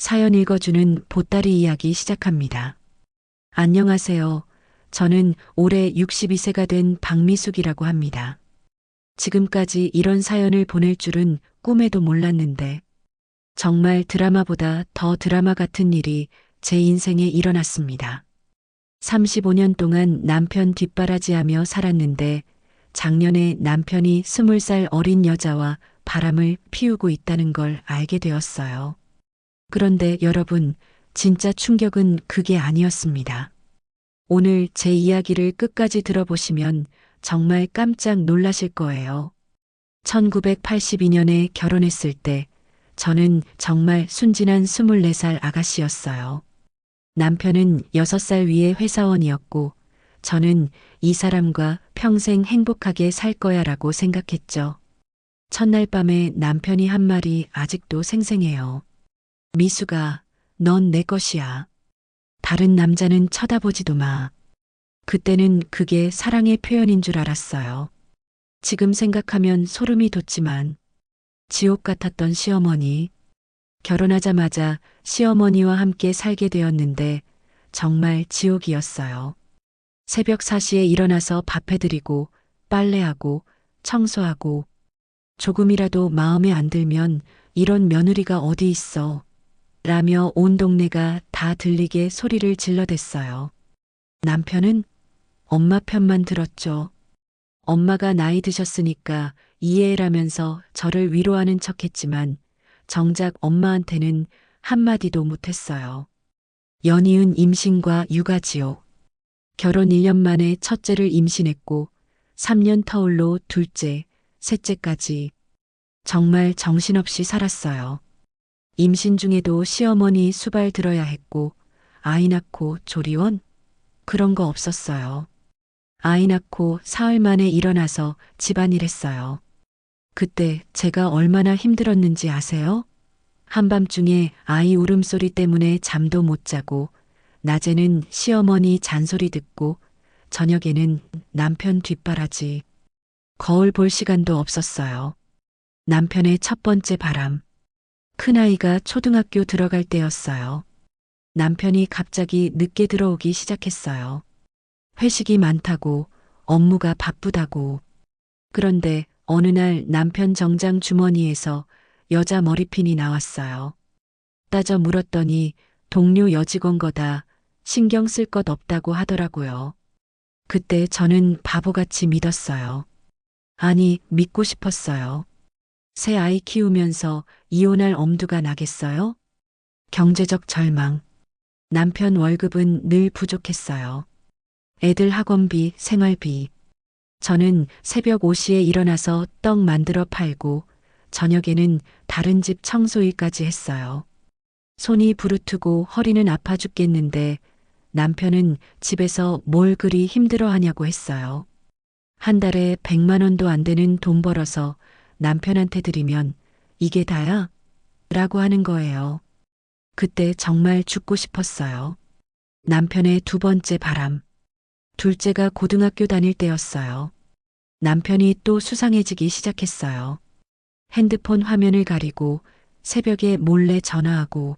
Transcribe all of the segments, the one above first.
사연 읽어주는 보따리 이야기 시작합니다. 안녕하세요. 저는 올해 62세가 된 박미숙이라고 합니다. 지금까지 이런 사연을 보낼 줄은 꿈에도 몰랐는데 정말 드라마보다 더 드라마 같은 일이 제 인생에 일어났습니다. 35년 동안 남편 뒷바라지하며 살았는데 작년에 남편이 20살 어린 여자와 바람을 피우고 있다는 걸 알게 되었어요. 그런데 여러분, 진짜 충격은 그게 아니었습니다. 오늘 제 이야기를 끝까지 들어보시면 정말 깜짝 놀라실 거예요. 1982년에 결혼했을 때 저는 정말 순진한 24살 아가씨였어요. 남편은 6살 위의 회사원이었고 저는 이 사람과 평생 행복하게 살 거야라고 생각했죠. 첫날 밤에 남편이 한 말이 아직도 생생해요. 미숙아, 넌 내 것이야. 다른 남자는 쳐다보지도 마. 그때는 그게 사랑의 표현인 줄 알았어요. 지금 생각하면 소름이 돋지만 지옥 같았던 시어머니. 결혼하자마자 시어머니와 함께 살게 되었는데 정말 지옥이었어요. 새벽 4시에 일어나서 밥 해드리고 빨래하고 청소하고 조금이라도 마음에 안 들면 이런 며느리가 어디 있어. 라며 온 동네가 다 들리게 소리를 질러댔어요. 남편은 엄마 편만 들었죠. 엄마가 나이 드셨으니까 이해해라면서 저를 위로하는 척했지만 정작 엄마한테는 한마디도 못했어요. 연이은 임신과 육아지옥. 결혼 1년 만에 첫째를 임신했고 3년 터울로 둘째, 셋째까지. 정말 정신없이 살았어요. 임신 중에도 시어머니 수발 들어야 했고 아이 낳고 조리원? 그런 거 없었어요. 아이 낳고 사흘 만에 일어나서 집안일 했어요. 그때 제가 얼마나 힘들었는지 아세요? 한밤중에 아이 울음소리 때문에 잠도 못 자고 낮에는 시어머니 잔소리 듣고 저녁에는 남편 뒷바라지. 거울 볼 시간도 없었어요. 남편의 첫 번째 바람. 큰아이가 초등학교 들어갈 때였어요. 남편이 갑자기 늦게 들어오기 시작했어요. 회식이 많다고, 업무가 바쁘다고. 그런데 어느 날 남편 정장 주머니에서 여자 머리핀이 나왔어요. 따져 물었더니 동료 여직원 거다. 신경 쓸 것 없다고 하더라고요. 그때 저는 바보같이 믿었어요. 아니, 믿고 싶었어요. 새 아이 키우면서 이혼할 엄두가 나겠어요? 경제적 절망. 남편 월급은 늘 부족했어요. 애들 학원비, 생활비. 저는 새벽 5시에 일어나서 떡 만들어 팔고 저녁에는 다른 집 청소일까지 했어요. 손이 부르트고 허리는 아파 죽겠는데 남편은 집에서 뭘 그리 힘들어하냐고 했어요. 한 달에 100만 원도 안 되는 돈 벌어서 남편한테 드리면 이게 다야? 라고 하는 거예요. 그때 정말 죽고 싶었어요. 남편의 두 번째 바람. 둘째가 고등학교 다닐 때였어요. 남편이 또 수상해지기 시작했어요. 핸드폰 화면을 가리고 새벽에 몰래 전화하고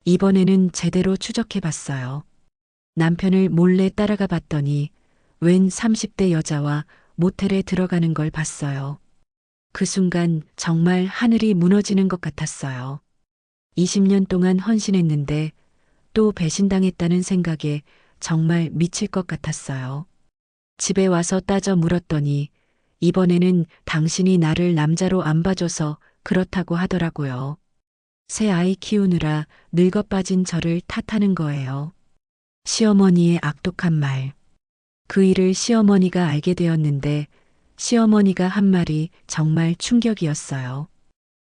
이번에는 제대로 추적해 봤어요. 남편을 몰래 따라가 봤더니 웬 30대 여자와 모텔에 들어가는 걸 봤어요. 그 순간 정말 하늘이 무너지는 것 같았어요. 20년 동안 헌신했는데 또 배신당했다는 생각에 정말 미칠 것 같았어요. 집에 와서 따져 물었더니 이번에는 당신이 나를 남자로 안 봐줘서 그렇다고 하더라고요. 새 아이 키우느라 늙어 빠진 저를 탓하는 거예요. 시어머니의 악독한 말. 그 일을 시어머니가 알게 되었는데 시어머니가 한 말이 정말 충격이었어요.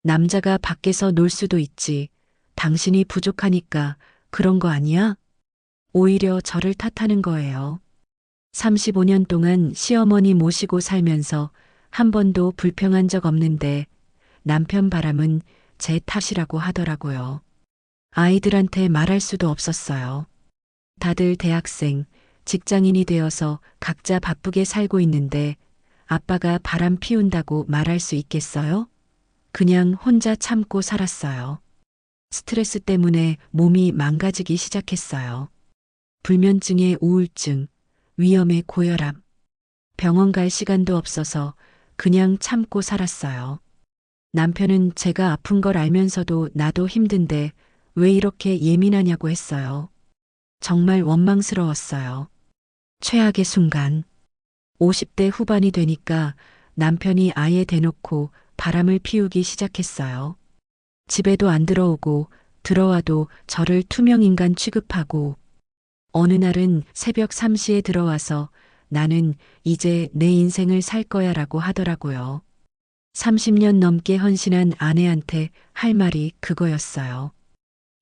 남자가 밖에서 놀 수도 있지. 당신이 부족하니까 그런 거 아니야? 오히려 저를 탓하는 거예요. 35년 동안 시어머니 모시고 살면서 한 번도 불평한 적 없는데 남편 바람은 제 탓이라고 하더라고요. 아이들한테 말할 수도 없었어요. 다들 대학생, 직장인이 되어서 각자 바쁘게 살고 있는데 아빠가 바람 피운다고 말할 수 있겠어요? 그냥 혼자 참고 살았어요. 스트레스 때문에 몸이 망가지기 시작했어요. 불면증에 우울증, 위염에 고혈압, 병원 갈 시간도 없어서 그냥 참고 살았어요. 남편은 제가 아픈 걸 알면서도 나도 힘든데 왜 이렇게 예민하냐고 했어요. 정말 원망스러웠어요. 최악의 순간. 50대 후반이 되니까 남편이 아예 대놓고 바람을 피우기 시작했어요. 집에도 안 들어오고 들어와도 저를 투명인간 취급하고 어느 날은 새벽 3시에 들어와서 나는 이제 내 인생을 살 거야 라고 하더라고요. 30년 넘게 헌신한 아내한테 할 말이 그거였어요.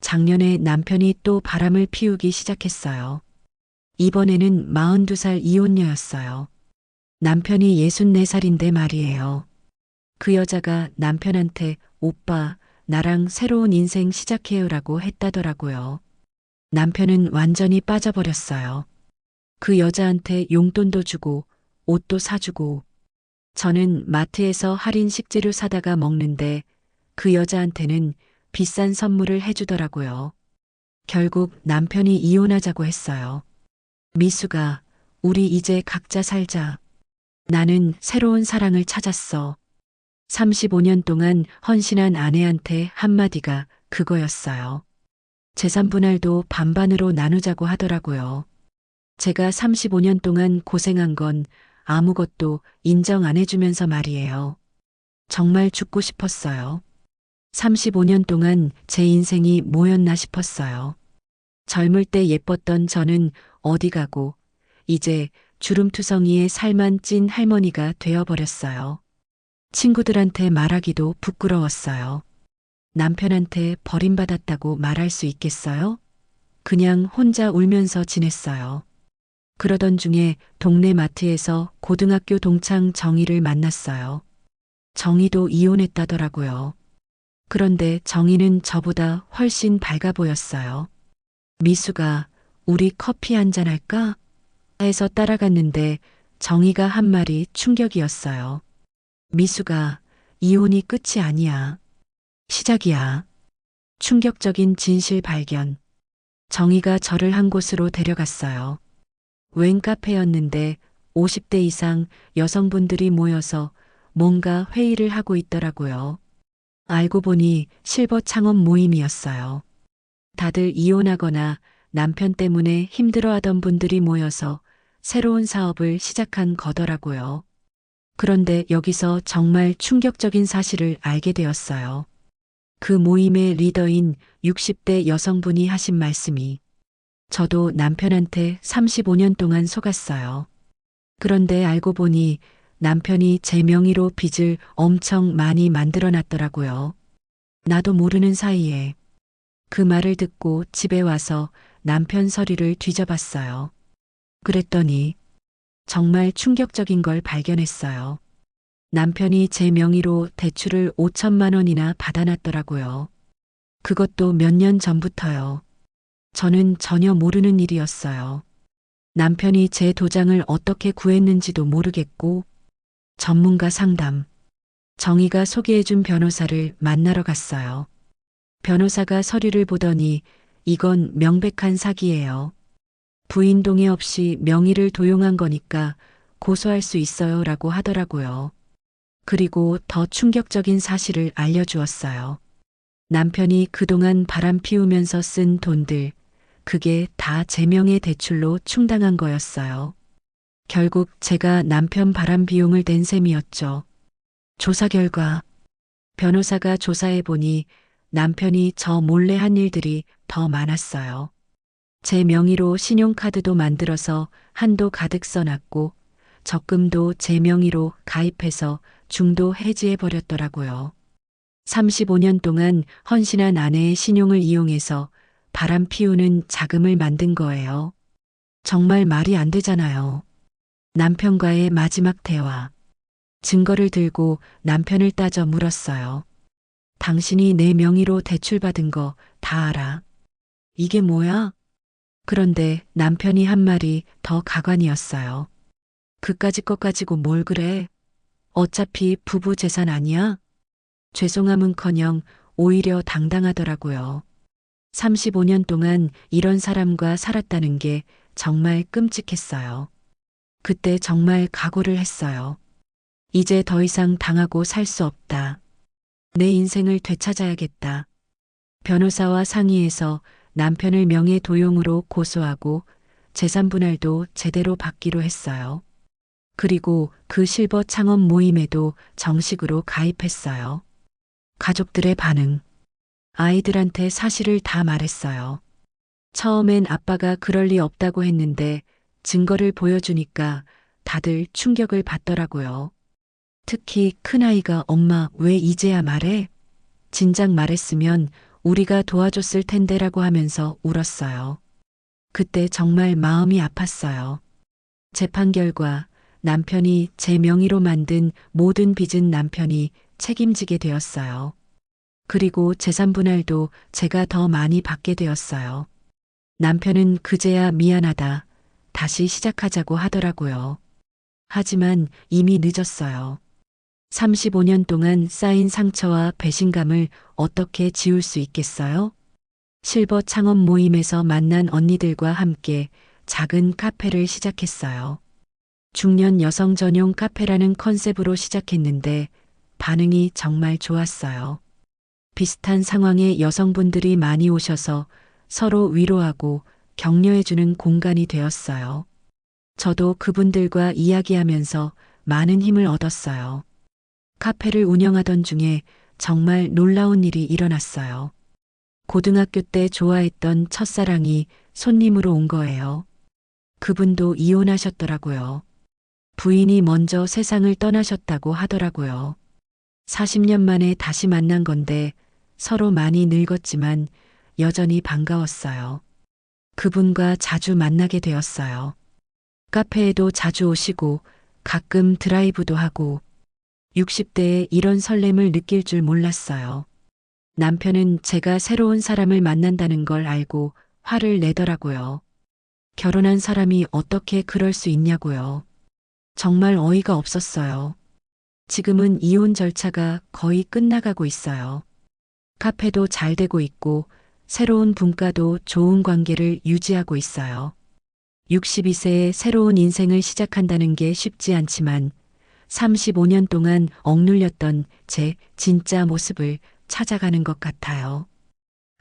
작년에 남편이 또 바람을 피우기 시작했어요. 이번에는 42살 이혼녀였어요. 남편이 64살인데 말이에요. 그 여자가 남편한테 오빠, 나랑 새로운 인생 시작해요라고 했다더라고요. 남편은 완전히 빠져버렸어요. 그 여자한테 용돈도 주고 옷도 사주고 저는 마트에서 할인 식재료 사다가 먹는데 그 여자한테는 비싼 선물을 해주더라고요. 결국 남편이 이혼하자고 했어요. 미수가, 우리 이제 각자 살자. 나는 새로운 사랑을 찾았어. 35년 동안 헌신한 아내한테 한마디가 그거였어요. 재산 분할도 반반으로 나누자고 하더라고요. 제가 35년 동안 고생한 건 아무것도 인정 안 해주면서 말이에요. 정말 죽고 싶었어요. 35년 동안 제 인생이 뭐였나 싶었어요. 젊을 때 예뻤던 저는 어디 가고 이제 주름투성이의 살만 찐 할머니가 되어버렸어요. 친구들한테 말하기도 부끄러웠어요. 남편한테 버림받았다고 말할 수 있겠어요? 그냥 혼자 울면서 지냈어요. 그러던 중에 동네 마트에서 고등학교 동창 정희를 만났어요. 정희도 이혼했다더라고요. 그런데 정희는 저보다 훨씬 밝아 보였어요. 미수가, 우리 커피 한잔 할까? 해서 따라갔는데 정희가 한 말이 충격이었어요. 미수가, 이혼이 끝이 아니야. 시작이야. 충격적인 진실 발견. 정희가 저를 한 곳으로 데려갔어요. 웬 카페였는데 50대 이상 여성분들이 모여서 뭔가 회의를 하고 있더라고요. 알고 보니 실버 창업 모임이었어요. 다들 이혼하거나 남편 때문에 힘들어하던 분들이 모여서 새로운 사업을 시작한 거더라고요. 그런데 여기서 정말 충격적인 사실을 알게 되었어요. 그 모임의 리더인 60대 여성분이 하신 말씀이 저도 남편한테 35년 동안 속았어요. 그런데 알고 보니 남편이 제 명의로 빚을 엄청 많이 만들어 놨더라고요. 나도 모르는 사이에. 그 말을 듣고 집에 와서 남편 서류를 뒤져봤어요. 그랬더니 정말 충격적인 걸 발견했어요. 남편이 제 명의로 대출을 5천만 원이나 받아놨더라고요. 그것도 몇 년 전부터요. 저는 전혀 모르는 일이었어요. 남편이 제 도장을 어떻게 구했는지도 모르겠고 전문가 상담. 정희가 소개해준 변호사를 만나러 갔어요. 변호사가 서류를 보더니 이건 명백한 사기예요. 부인 동의 없이 명의를 도용한 거니까 고소할 수 있어요 라고 하더라고요. 그리고 더 충격적인 사실을 알려주었어요. 남편이 그동안 바람 피우면서 쓴 돈들, 그게 다 제 명의 대출로 충당한 거였어요. 결국 제가 남편 바람 비용을 댄 셈이었죠. 조사 결과 변호사가 조사해 보니 남편이 저 몰래 한 일들이 더 많았어요. 제 명의로 신용카드도 만들어서 한도 가득 써놨고 적금도 제 명의로 가입해서 중도 해지해 버렸더라고요. 35년 동안 헌신한 아내의 신용을 이용해서 바람 피우는 자금을 만든 거예요. 정말 말이 안 되잖아요. 남편과의 마지막 대화. 증거를 들고 남편을 따져 물었어요. 당신이 내 명의로 대출받은 거 다 알아. 이게 뭐야? 그런데 남편이 한 말이 더 가관이었어요. 그까짓 것 가지고 뭘 그래? 어차피 부부 재산 아니야? 죄송함은커녕 오히려 당당하더라고요. 35년 동안 이런 사람과 살았다는 게 정말 끔찍했어요. 그때 정말 각오를 했어요. 이제 더 이상 당하고 살 수 없다. 내 인생을 되찾아야겠다. 변호사와 상의해서 남편을 명예도용으로 고소하고 재산 분할도 제대로 받기로 했어요. 그리고 그 실버 창업 모임에도 정식으로 가입했어요. 가족들의 반응. 아이들한테 사실을 다 말했어요. 처음엔 아빠가 그럴 리 없다고 했는데 증거를 보여주니까 다들 충격을 받더라고요. 특히 큰아이가 엄마 왜 이제야 말해? 진작 말했으면 우리가 도와줬을 텐데라고 하면서 울었어요. 그때 정말 마음이 아팠어요. 재판 결과 남편이 제 명의로 만든 모든 빚은 남편이 책임지게 되었어요. 그리고 재산 분할도 제가 더 많이 받게 되었어요. 남편은 그제야 미안하다. 다시 시작하자고 하더라고요. 하지만 이미 늦었어요. 35년 동안 쌓인 상처와 배신감을 어떻게 지울 수 있겠어요? 실버 창업 모임에서 만난 언니들과 함께 작은 카페를 시작했어요. 중년 여성 전용 카페라는 컨셉으로 시작했는데 반응이 정말 좋았어요. 비슷한 상황의 여성분들이 많이 오셔서 서로 위로하고 격려해주는 공간이 되었어요. 저도 그분들과 이야기하면서 많은 힘을 얻었어요. 카페를 운영하던 중에 정말 놀라운 일이 일어났어요. 고등학교 때 좋아했던 첫사랑이 손님으로 온 거예요. 그분도 이혼하셨더라고요. 부인이 먼저 세상을 떠나셨다고 하더라고요. 40년 만에 다시 만난 건데 서로 많이 늙었지만 여전히 반가웠어요. 그분과 자주 만나게 되었어요. 카페에도 자주 오시고 가끔 드라이브도 하고 60대에 이런 설렘을 느낄 줄 몰랐어요. 남편은 제가 새로운 사람을 만난다는 걸 알고 화를 내더라고요. 결혼한 사람이 어떻게 그럴 수 있냐고요. 정말 어이가 없었어요. 지금은 이혼 절차가 거의 끝나가고 있어요. 카페도 잘 되고 있고 새로운 분과도 좋은 관계를 유지하고 있어요. 62세에 새로운 인생을 시작한다는 게 쉽지 않지만 35년 동안 억눌렸던 제 진짜 모습을 찾아가는 것 같아요.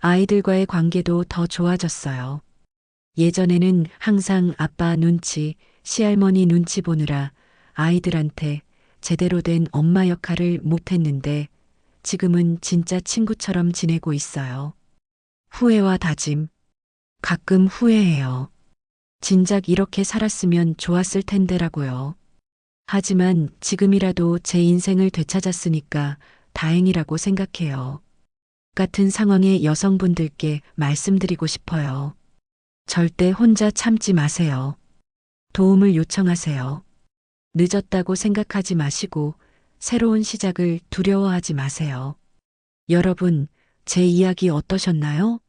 아이들과의 관계도 더 좋아졌어요. 예전에는 항상 아빠 눈치, 시할머니 눈치 보느라 아이들한테 제대로 된 엄마 역할을 못했는데 지금은 진짜 친구처럼 지내고 있어요. 후회와 다짐. 가끔 후회해요. 진작 이렇게 살았으면 좋았을 텐데라고요. 하지만 지금이라도 제 인생을 되찾았으니까 다행이라고 생각해요. 같은 상황의 여성분들께 말씀드리고 싶어요. 절대 혼자 참지 마세요. 도움을 요청하세요. 늦었다고 생각하지 마시고 새로운 시작을 두려워하지 마세요. 여러분, 제 이야기 어떠셨나요?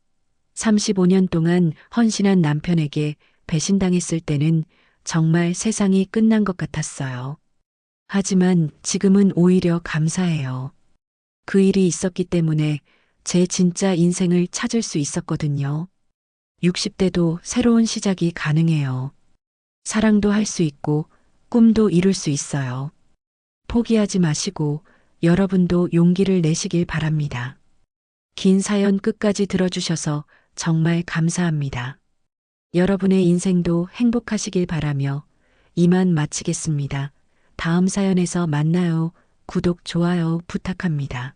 35년 동안 헌신한 남편에게 배신당했을 때는 정말 세상이 끝난 것 같았어요. 하지만 지금은 오히려 감사해요. 그 일이 있었기 때문에 제 진짜 인생을 찾을 수 있었거든요. 60대도 새로운 시작이 가능해요. 사랑도 할 수 있고 꿈도 이룰 수 있어요. 포기하지 마시고 여러분도 용기를 내시길 바랍니다. 긴 사연 끝까지 들어주셔서 정말 감사합니다. 여러분의 인생도 행복하시길 바라며 이만 마치겠습니다. 다음 사연에서 만나요. 구독, 좋아요 부탁합니다.